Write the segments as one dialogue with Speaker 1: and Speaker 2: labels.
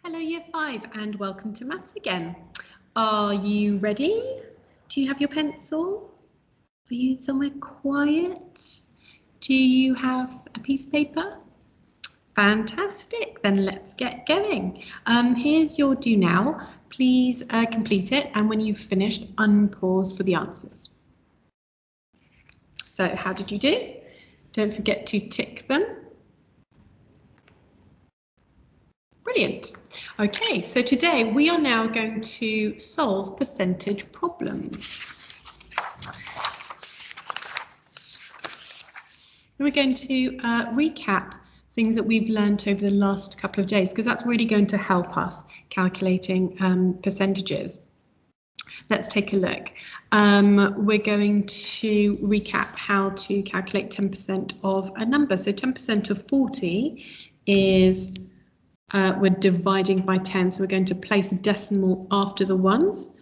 Speaker 1: Hello Year 5 and welcome to Maths again. Are you ready? Do you have your pencil? Are you somewhere quiet? Do you have a piece of paper? Fantastic, then let's get going. Here's your do now. Please complete it, and when you've finished, unpause for the answers. So how did you do? Don't forget to tick them. Brilliant. Okay, so today we are now going to solve percentage problems. We're going to recap things that we've learned over the last couple of days, because that's really going to help us calculating percentages. Let's take a look. We're going to recap how to calculate 10% of a number. So 10% of 40 is we're dividing by 10, so we're going to place a decimal after the ones,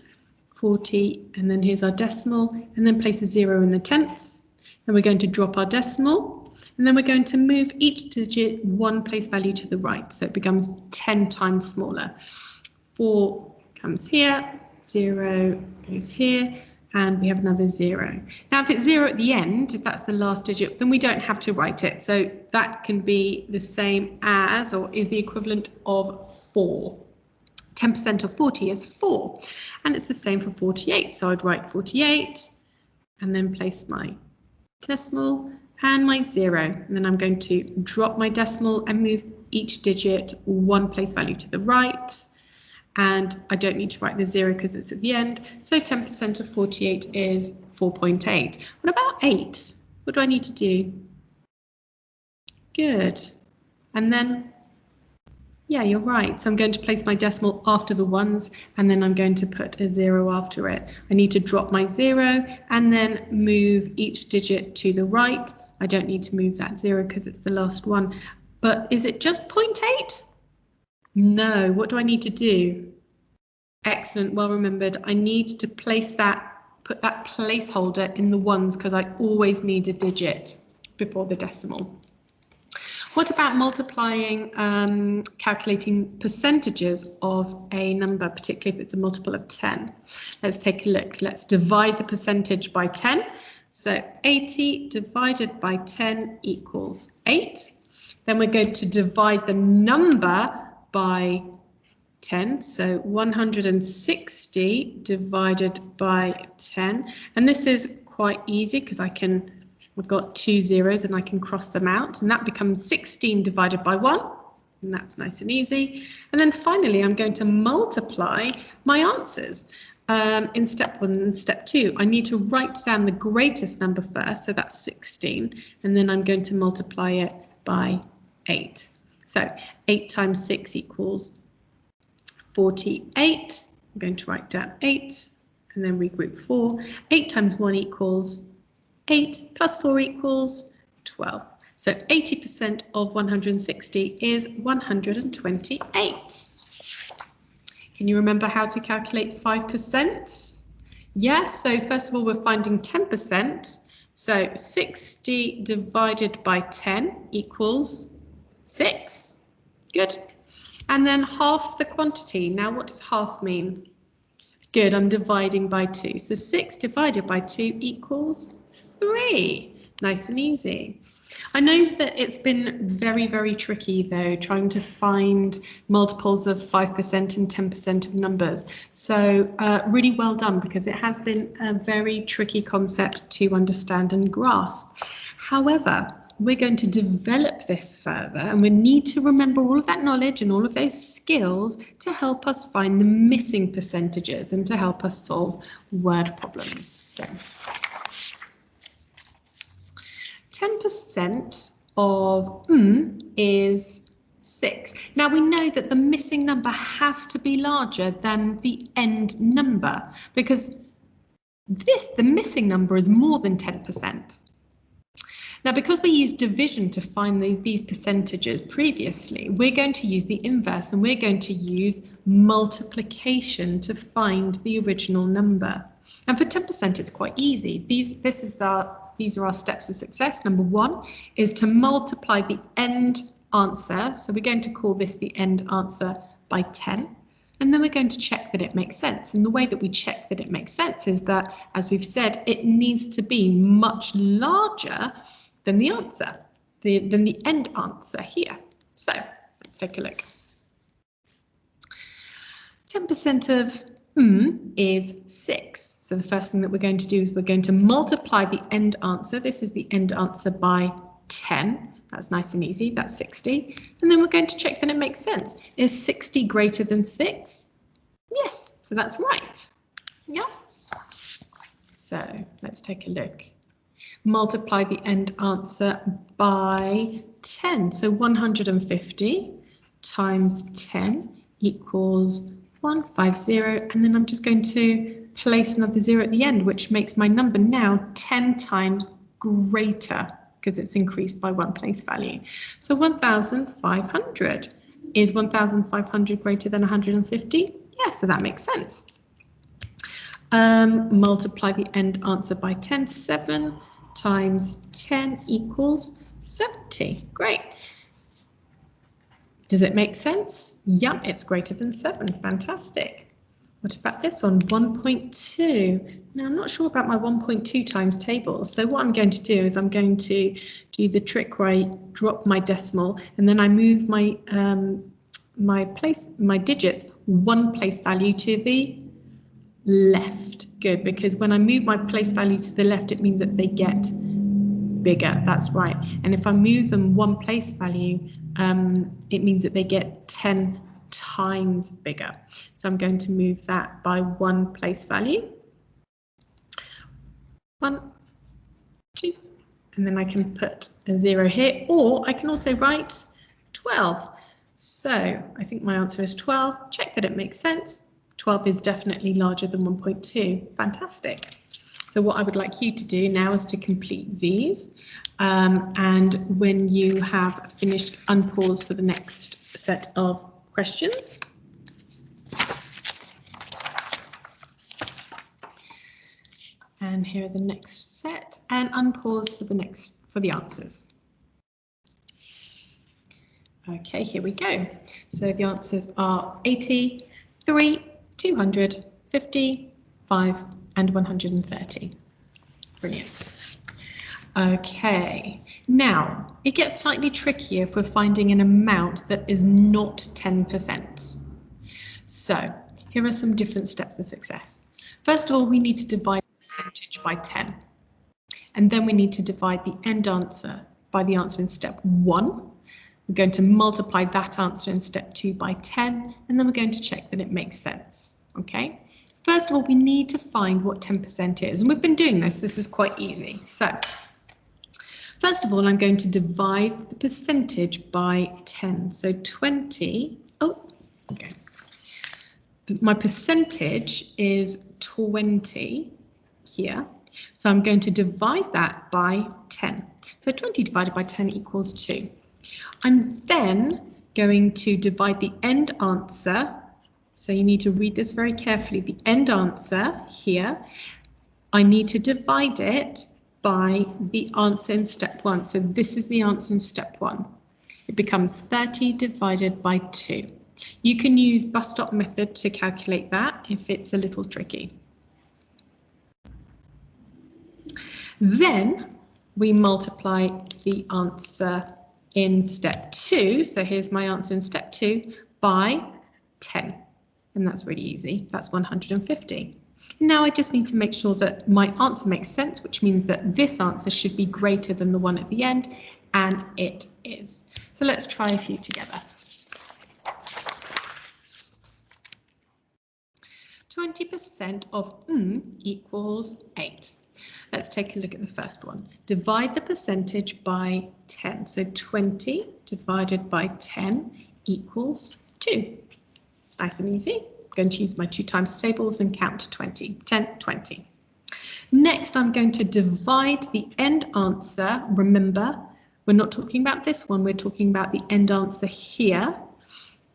Speaker 1: 40, and then here's our decimal, and then place a 0 in the tenths. Then we're going to drop our decimal, and then we're going to move each digit one place value to the right, so it becomes 10 times smaller. 4 comes here, 0 goes here, and we have another 0. Now, if it's 0 at the end, if that's the last digit, then we don't have to write it. So that can be the same as, or is the equivalent of 4. 10% of 40 is 4. And it's the same for 48. So I'd write 48 and then place my decimal and my 0. And then I'm going to drop my decimal and move each digit one place value to the right. And I don't need to write the 0 because it's at the end. So 10% of 48 is 4.8. What about 8? What do I need to do? Good. And then, yeah, you're right. So I'm going to place my decimal after the ones, and then I'm going to put a 0 after it. I need to drop my 0 and then move each digit to the right. I don't need to move that 0 because it's the last one. But is it just 0.8? No, what do I need to do? Excellent, well remembered. I need to place that, put that placeholder in the ones because I always need a digit before the decimal. What about multiplying, calculating percentages of a number, particularly if it's a multiple of 10? Let's take a look. Let's divide the percentage by 10. So 80 divided by 10 equals 8. Then we're going to divide the number by 10, so 160 divided by 10, and this is quite easy because we've got 2 zeros and I can cross them out, and that becomes 16 divided by 1, and that's nice and easy. And then finally I'm going to multiply my answers. In step 1 and step 2, I need to write down the greatest number first, so that's 16, and then I'm going to multiply it by 8. So 8 times 6 equals 48. I'm going to write down 8 and then regroup 4. 8 times 1 equals 8 plus 4 equals 12. So 80% of 160 is 128. Can you remember how to calculate 5%? Yes, so first of all, we're finding 10%. So 60 divided by 10 equals 6. Good. And then half the quantity. Now, what does half mean? Good, I'm dividing by 2. So 6 divided by 2 equals 3. Nice and easy. I know that it's been very, very tricky, though, trying to find multiples of 5% and 10% of numbers. So really well done, because it has been a very tricky concept to understand and grasp. However, we're going to develop this further, and we need to remember all of that knowledge and all of those skills to help us find the missing percentages and to help us solve word problems. So 10% of is 6. Now we know that the missing number has to be larger than the end number, because the missing number is more than 10%. Now, because we used division to find these percentages previously, we're going to use the inverse, and we're going to use multiplication to find the original number. And for 10%, it's quite easy. These are our steps of success. Number 1 is to multiply the end answer. So we're going to call this the end answer by 10. And then we're going to check that it makes sense. And the way that we check that it makes sense is that, as we've said, it needs to be much larger than the answer, than the end answer here. So let's take a look. 10% of is 6. So the first thing that we're going to do is we're going to multiply the end answer. This is the end answer by 10. That's nice and easy. That's 60. And then we're going to check that it makes sense. Is 60 greater than 6? Yes, so that's right. Yeah. So let's take a look. Multiply the end answer by 10. So 150 times 10 equals 150. And then I'm just going to place another 0 at the end, which makes my number now 10 times greater, because it's increased by 1 place value. So 1,500. Is 1,500 greater than 150? Yeah, so that makes sense. Multiply the end answer by 10. 7 times 10 equals 70. Great. Does it make sense? Yep, it's greater than 7. Fantastic. What about this one? 1.2. Now, I'm not sure about my 1.2 times tables. So what I'm going to do is I'm going to do the trick where I drop my decimal and then I move my my digits 1 place value to the left. Good, because when I move my place value to the left, it means that they get bigger. That's right. And if I move them 1 place value, it means that they get 10 times bigger. So I'm going to move that by 1 place value. 1, 2, and then I can put a 0 here, or I can also write 12. So I think my answer is 12. Check that it makes sense. 12 is definitely larger than 1.2. Fantastic. So what I would like you to do now is to complete these. And when you have finished, unpause for the next set of questions. And here are the next set, and unpause for the answers. Okay, here we go. So the answers are 80, 3, 200, 50, 5, and 130. Brilliant. Okay, now it gets slightly trickier if we're finding an amount that is not 10%. So here are some different steps of success. First of all, we need to divide the percentage by 10. And then we need to divide the end answer by the answer in step 1. We're going to multiply that answer in step 2 by 10, and then we're going to check that it makes sense. Okay. First of all, we need to find what 10% is, and we've been doing this. This is quite easy. So first of all, I'm going to divide the percentage by 10. So 20. Oh, okay. My percentage is 20 here. So I'm going to divide that by 10. So 20 divided by 10 equals 2. I'm then going to divide the end answer. So you need to read this very carefully. The end answer here, I need to divide it by the answer in step 1. So this is the answer in step 1. It becomes 30 divided by 2. You can use bus stop method to calculate that if it's a little tricky. Then we multiply the answer in step 2. So here's my answer in step 2 by 10. And that's really easy. That's 150. Now I just need to make sure that my answer makes sense, which means that this answer should be greater than the one at the end, and it is. So let's try a few together. 20% of equals 8. Let's take a look at the first one. Divide the percentage by 10. So 20 divided by 10 equals 2. It's nice and easy. I'm going to use my 2 times tables and count to 20. 10, 20. Next, I'm going to divide the end answer. Remember, we're not talking about this one. We're talking about the end answer here.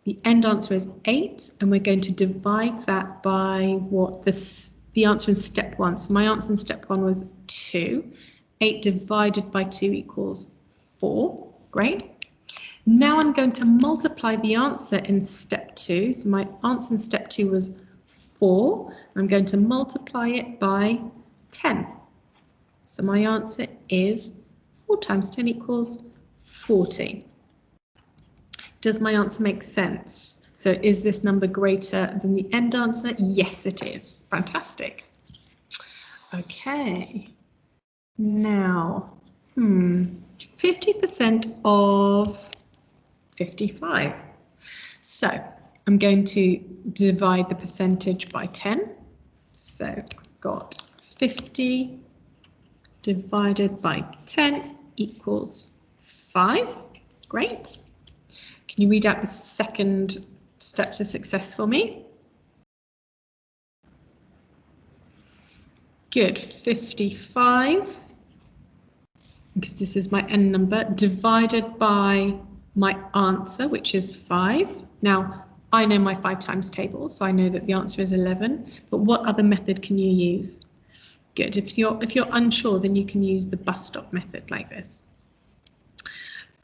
Speaker 1: The end answer is 8, and we're going to divide that by what the answer in step 1. So my answer in step 1 was 2. 8 divided by 2 equals 4. Great. Now I'm going to multiply the answer in step 2. So my answer in step 2 was 4. I'm going to multiply it by 10. So my answer is 4 times 10 equals 40. Does my answer make sense? So is this number greater than the end answer? Yes, it is. Fantastic. Okay. Now, 50% of 55. So I'm going to divide the percentage by 10. So I've got 50 divided by 10 equals 5. Great. Can you read out the second step to success for me? Good. 55, because this is my end number, divided by my answer, which is 5. Now, I know my 5 times table, so I know that the answer is 11. But what other method can you use? Good. If you're unsure, then you can use the bus stop method like this.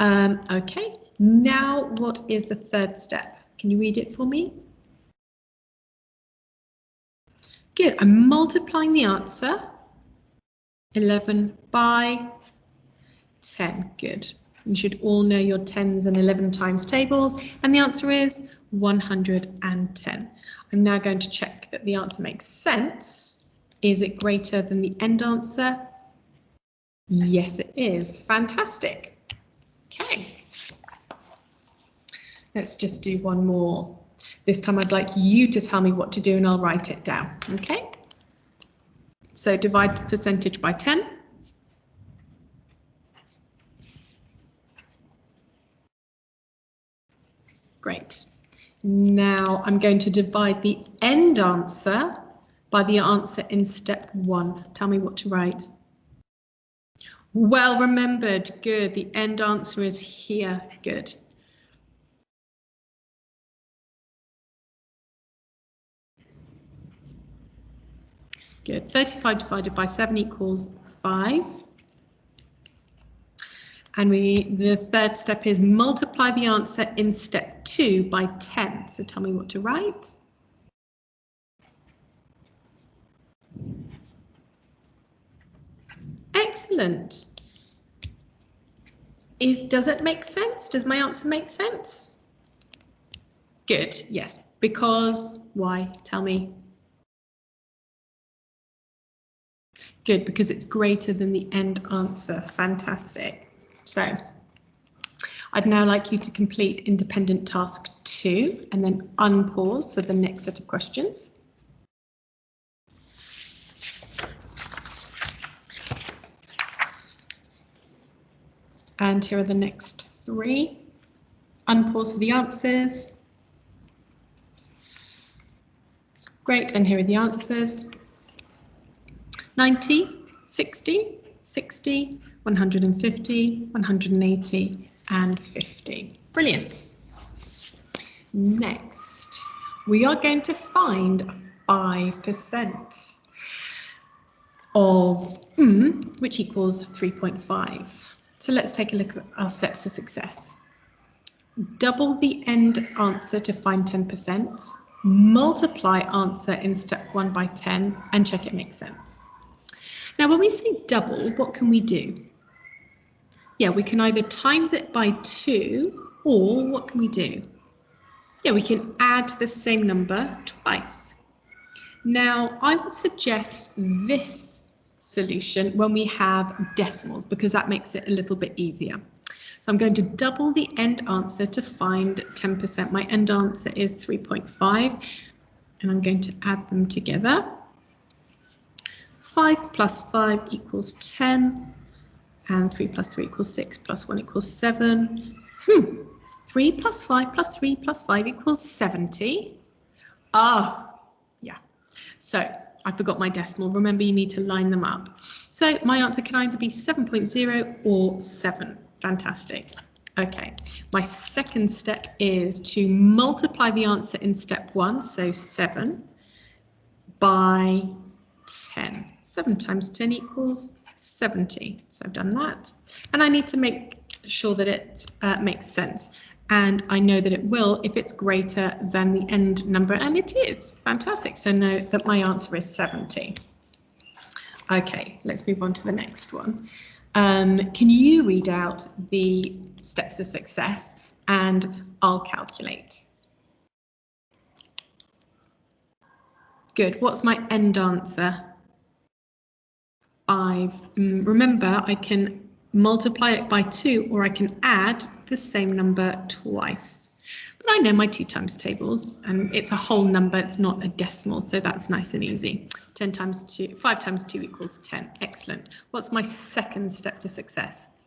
Speaker 1: Okay. Now, what is the third step? Can you read it for me? Good. I'm multiplying the answer. 11 by 10. Good. You should all know your 10s and 11 times tables, and the answer is 110. I'm now going to check that the answer makes sense. Is it greater than the end answer? Yes, it is. Fantastic. Okay. Let's just do one more. This time I'd like you to tell me what to do and I'll write it down. Okay. So divide the percentage by 10. Great. Now I'm going to divide the end answer by the answer in step 1. Tell me what to write. Well remembered. Good. The end answer is here. Good. Good. 35 divided by 7 equals 5. And the third step is multiply the answer in step 2 by 10. So tell me what to write. Excellent. Does it make sense? Does my answer make sense? Good, yes. Because, why? Tell me. Good, because it's greater than the end answer. Fantastic. So, I'd now like you to complete independent task 2 and then unpause for the next set of questions. And here are the next 3. Unpause for the answers. Great, and here are the answers. 90, 60, 60, 150, 180, and 50. Brilliant. Next, we are going to find 5% of which equals 3.5. So let's take a look at our steps to success. Double the end answer to find 10%. Multiply answer in step 1 by 10 and check it makes sense. Now, when we say double, what can we do? Yeah, we can either times it by 2, or what can we do? Yeah, we can add the same number twice. Now, I would suggest this solution when we have decimals, because that makes it a little bit easier. So I'm going to double the end answer to find 10%. My end answer is 3.5, and I'm going to add them together. 5 plus 5 equals 10, and 3 plus 3 equals 6, plus 1 equals 7. 3 plus 5 plus 3 plus 5 equals 70. Yeah. So I forgot my decimal. Remember, you need to line them up. So my answer can either be 7.0 or 7. Fantastic. Okay, my second step is to multiply the answer in step 1, so 7, by 10. 7 times 10 equals 70. So I've done that. And I need to make sure that it makes sense. And I know that it will if it's greater than the end number, and it is. Fantastic. So note that my answer is 70. Okay, let's move on to the next one. Can you read out the steps to success and I'll calculate? Good. What's my end answer? 5. Remember, I can multiply it by 2 or I can add the same number twice. But I know my 2 times tables and it's a whole number, it's not a decimal, so that's nice and easy. 5 times 2 equals 10. Excellent. What's my second step to success?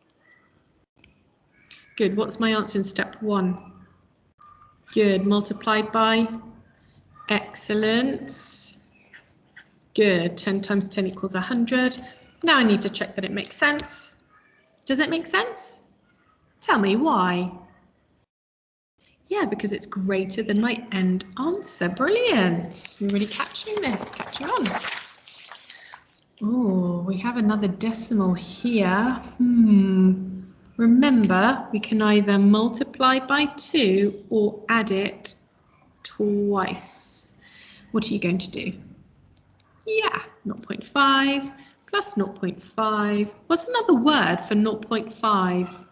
Speaker 1: Good. What's my answer in step 1? Good. Multiplied by? Excellent. Good. 10 times 10 equals 100. Now I need to check that it makes sense. Does it make sense? Tell me why. Yeah, because it's greater than my end answer. Brilliant. You're really catching this, catching on. Oh, we have another decimal here. Remember, we can either multiply by 2 or add it twice. What are you going to do? Yeah, 0.5 plus 0.5. What's another word for 0.5?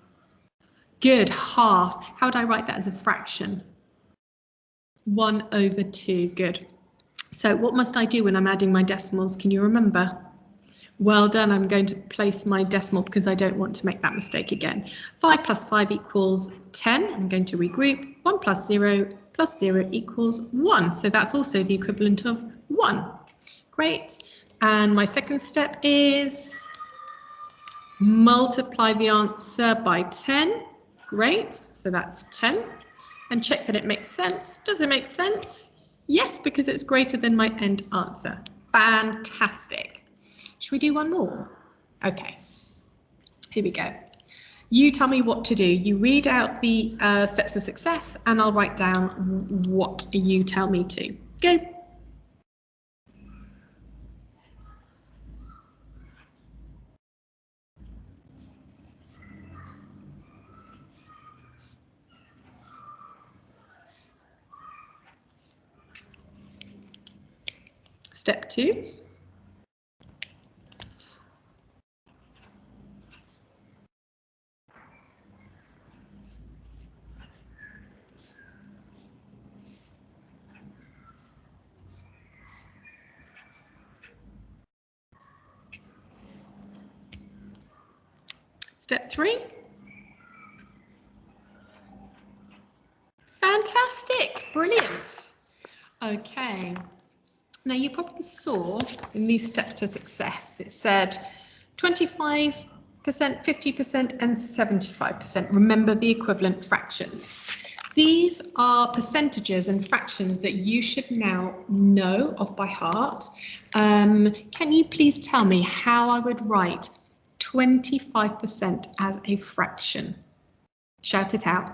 Speaker 1: Good, half. How would I write that as a fraction? 1/2. Good. So what must I do when I'm adding my decimals? Can you remember? Well done. I'm going to place my decimal because I don't want to make that mistake again. 5 plus 5 equals 10. I'm going to regroup. 1 plus 0 equals 1. So that's also the equivalent of 1. Great. And my second step is multiply the answer by 10. Great. So that's 10. And check that it makes sense. Does it make sense? Yes, because it's greater than my end answer. Fantastic. Should we do one more? Okay. Here we go. You tell me what to do. You read out the steps to success and I'll write down what you tell me to. Go. Step 2. Step 3. Fantastic, brilliant. Okay, now you probably saw in these steps to success, it said 25%, 50% and 75%. Remember the equivalent fractions. These are percentages and fractions that you should now know off by heart. Can you please tell me how I would write 25% as a fraction? Shout it out.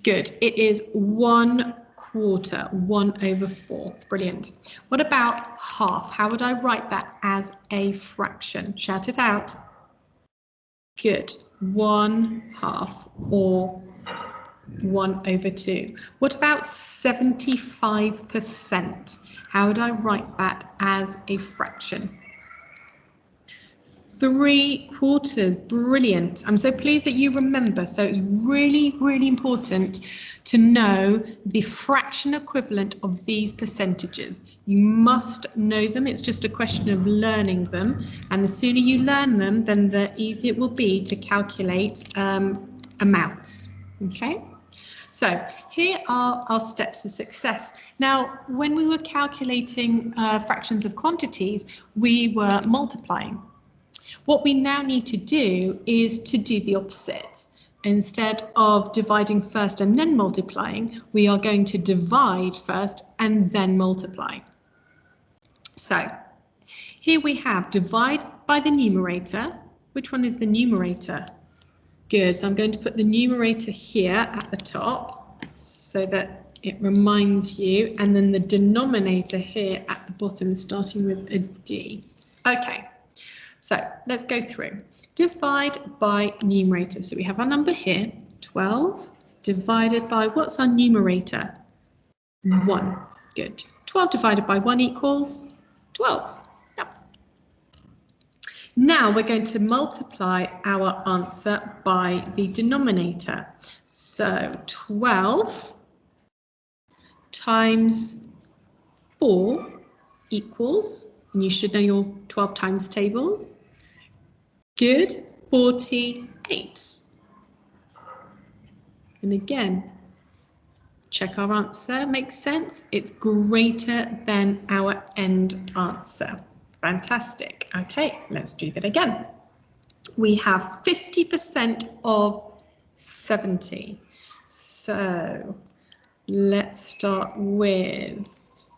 Speaker 1: Good. It is 1/4, 1/4. Brilliant. What about half? How would I write that as a fraction? Shout it out. Good. 1/2 or 1/2. What about 75%? How would I write that as a fraction? 3/4. Brilliant. I'm so pleased that you remember. So it's really, really important to know the fraction equivalent of these percentages. You must know them. It's just a question of learning them. And the sooner you learn them, then the easier it will be to calculate amounts. Okay. So here are our steps to success. Now, when we were calculating fractions of quantities, we were multiplying. What we now need to do is to do the opposite. Instead of dividing first and then multiplying, we are going to divide first and then multiply. So here we have divide by the numerator. Which one is the numerator? Good, so I'm going to put the numerator here at the top so that it reminds you, and then the denominator here at the bottom starting with a D. Okay. So let's go through. Divide by numerator. So we have our number here, 12, divided by, what's our numerator? 1. Good. 12 divided by 1 equals 12. Yep. Now we're going to multiply our answer by the denominator. So 12 times 4 equals, and you should know your 12 times tables. Good, 48. And again, check our answer, makes sense. It's greater than our end answer. Fantastic. Okay, let's do that again. We have 50% of 70. So let's start with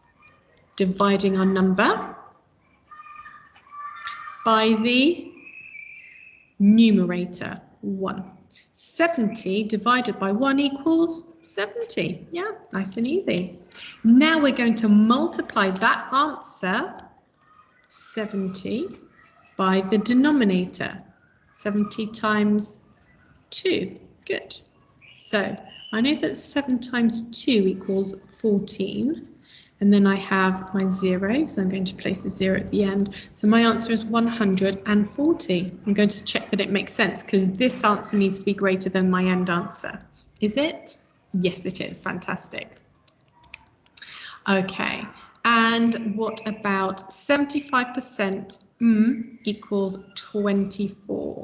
Speaker 1: dividing our number by the numerator, 1. 70 divided by 1 equals 70. Yeah, nice and easy. Now we're going to multiply that answer, 70, by the denominator, 70 times 2. Good. So I know that 7 times 2 equals 14. And then I have my 0, so I'm going to place a 0 at the end. So my answer is 140. I'm going to check that it makes sense because this answer needs to be greater than my end answer. Is it? Yes, it is. Fantastic. Okay, and what about 75% equals 24?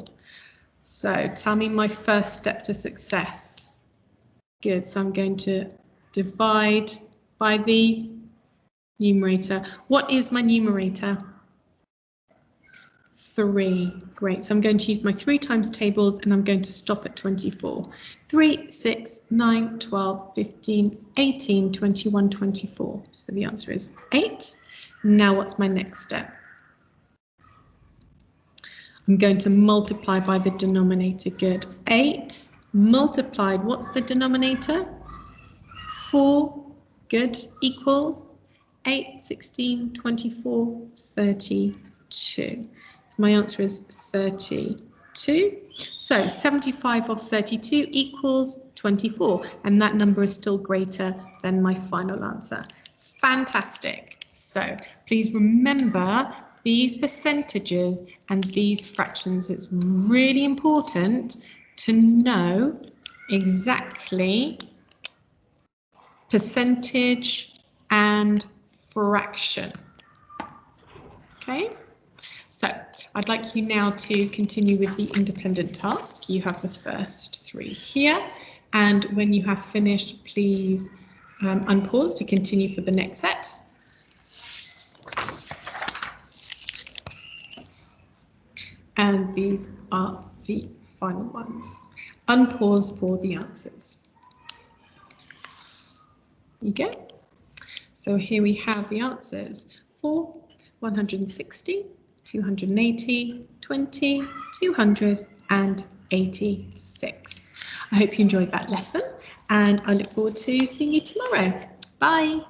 Speaker 1: So tell me my first step to success. Good, so I'm going to divide by the numerator. What is my numerator? 3. Great. So I'm going to use my 3 times tables and I'm going to stop at 24. 3, 6, 9, 12, 15, 18, 21, 24. So the answer is 8. Now what's my next step? I'm going to multiply by the denominator. Good. 8 multiplied. What's the denominator? 4. Good. Equals 8, 16, 24, 32. So my answer is 32. So 75 of 32 equals 24, and that number is still greater than my final answer. Fantastic. So please remember these percentages and these fractions. It's really important to know exactly percentage and fraction. Okay, so I'd like you now to continue with the independent task. You have the first 3 here, and when you have finished, please unpause to continue for the next set. And these are the final ones. Unpause for the answers. You go. So here we have the answers for 160, 280, 20, 286. I hope you enjoyed that lesson and I look forward to seeing you tomorrow. Bye.